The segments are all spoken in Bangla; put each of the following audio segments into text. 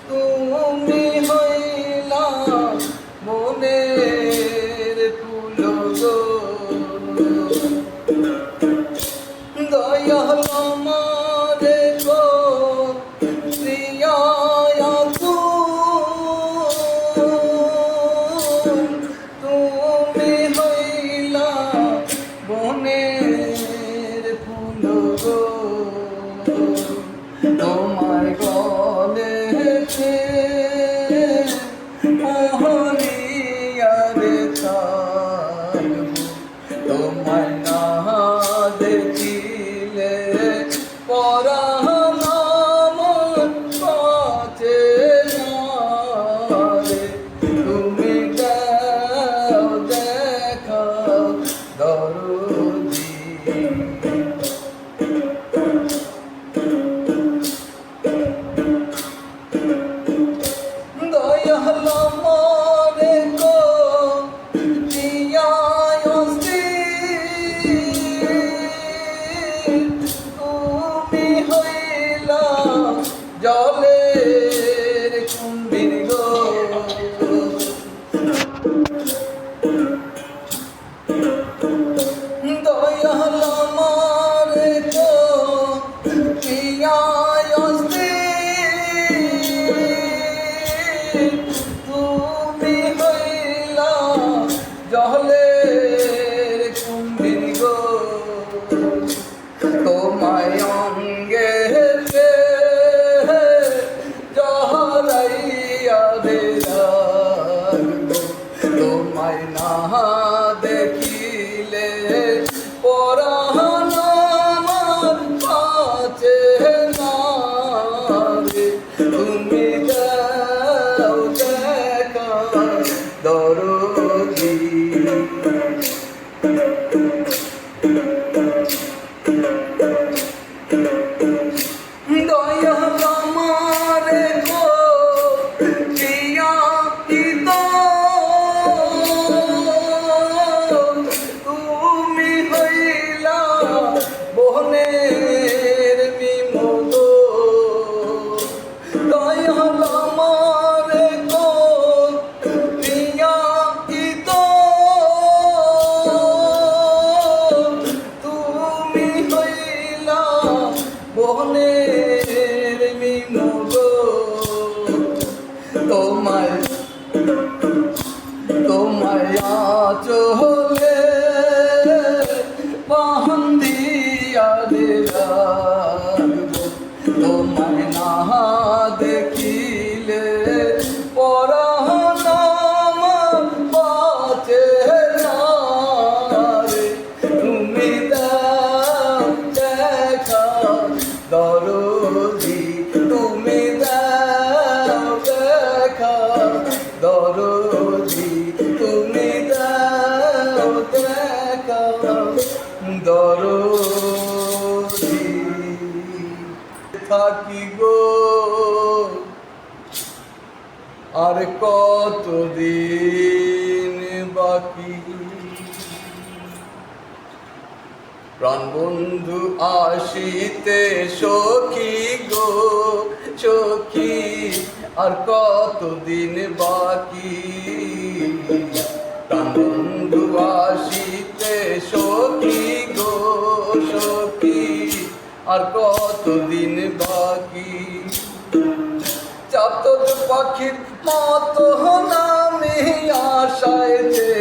তুমি হইলা মনের ফুল গো দয়াল আমারে গো প্রিয়া তুমি হইলা মনের ফুল গো তোমার গলেতে মোহনিয়ারে থাকব তোমায় না দেখিলে পরাণ আমার বাঁচে না রে তুমি দাও দেখা দরদি দয়াল আমারে গো প্রিয়া তুমি হইলা জলের কুম্ভীর গো দয়াল আমারে গো প্রিয়া তুমি হইলা জলের কুম্ভীর গো তোমায় অঙ্গে জহরাইয়া রে রাখবো তোমায় না দেখিলে পরাণ আমার বাঁচে না রে তুমি দাও দেখা দরদি দয়াল আমারে গো প্রিয়া তুমি হইলা বনের বিমল দয়াল আমারে গো প্রিয়া তুমি হইলা বনের বিমল তোমায় তোমায় আঁচলে বান্ধিয়া রে রাখবো তোমায় না দেখিলে পরাণ আমার বাঁচে না রে তুমি দাও দেখা দরদি তুমি দাও দেখা দরদি তুমি দাও দেখা দরদি থাকি গো আর কতদিন বাকি প্রাণবন্ধু আসিতে সখী গো সখী আর কতদিন বাকি প্রাণবন্ধু আসিতে সখী গো সখী আর কতদিন বাকি চাতক পাখির মতো নামে আশায় যে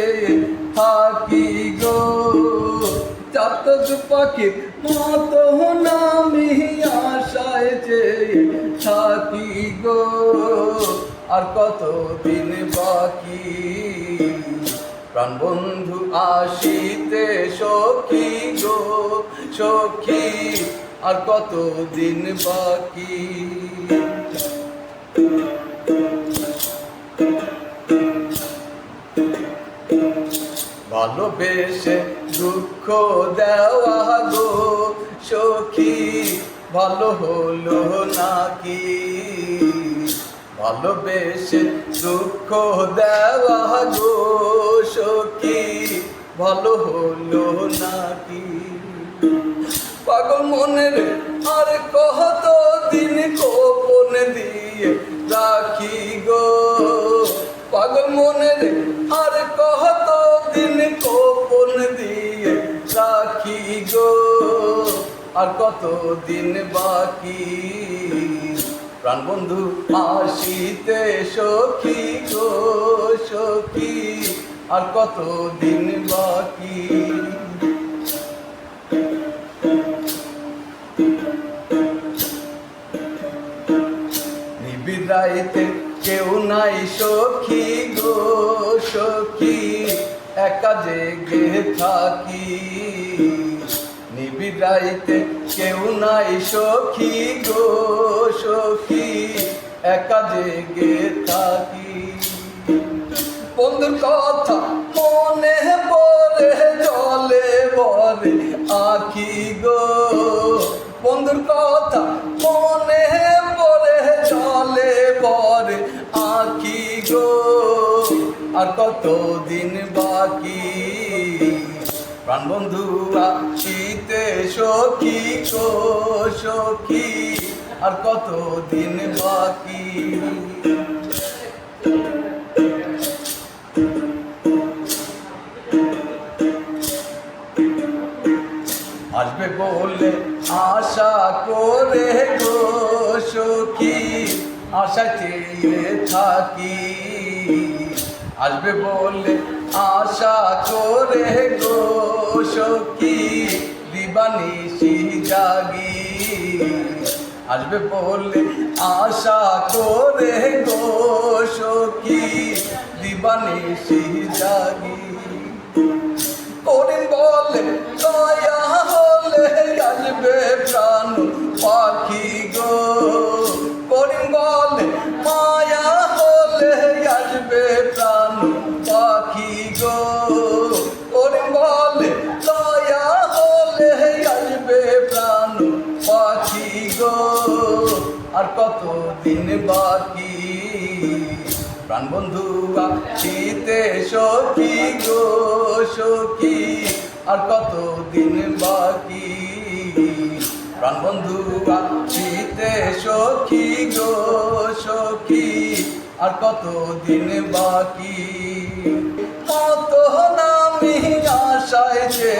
থাকি গো চাতক পাখির মতো নামে আশায় যে থাকি গো আর কতদিন বাকি প্রাণবন্ধু আসিতে সখী গো সখী আর কতদিন বাকি ভালোবেসে দুঃখ দেওয়া গো সখী ভালো হলো নাকি ভালোবেসে দুঃখ দেওয়া গো সখী ভালো হলো নাকি পাগল মনের আর কত দিন মনে রে আর কত দিন গোপন দিয়ে রাখি গো, আর কত দিন বাকি প্রাণ বন্ধু আসিতে সখী গো সখী, আর কত দিন বাকি। নিবিড় রাইতে কেউ নাই সখী গো সখী, একা জেগে থাকি। নিবিড় রাইতে কেউ নাই সখী গো সখী, একা জেগে থাকি। বন্ধুর কথা মনে পড়ে জলে ভরে আখি গো, বন্ধুর কথা মনে পড়ে জলে ভরে আখি গো, আর কত দিন বাকি প্রাণ বন্ধু আসিতে সখী গো সখী, আর কত দিন বাকি। আসবে বলে আশা করে গো সখী, আশা চেয়ে থাকি। আসবে বলে আশা করে গো সখী, দিবানিশি জাগি। আসবে বলে আশা করে গো সখী, দিবানিশি জাগি। করিম বলে দয়া হলে আসবে প্রাণ পাখি গো, করিম বলে মায়া হলে আসবে প্রাণ পাখি গো, করিম বলে দয়া হলে আসবে প্রাণ পাখি গো, আর কত দিন বাকি প্রাণ বন্ধু আসিতে সখী গো সখী, আর কত দিন বাকি প্রাণ বন্ধু আসিতে সখী গো সখী, আর কত দিন বাকি। কত নামি আশায় যে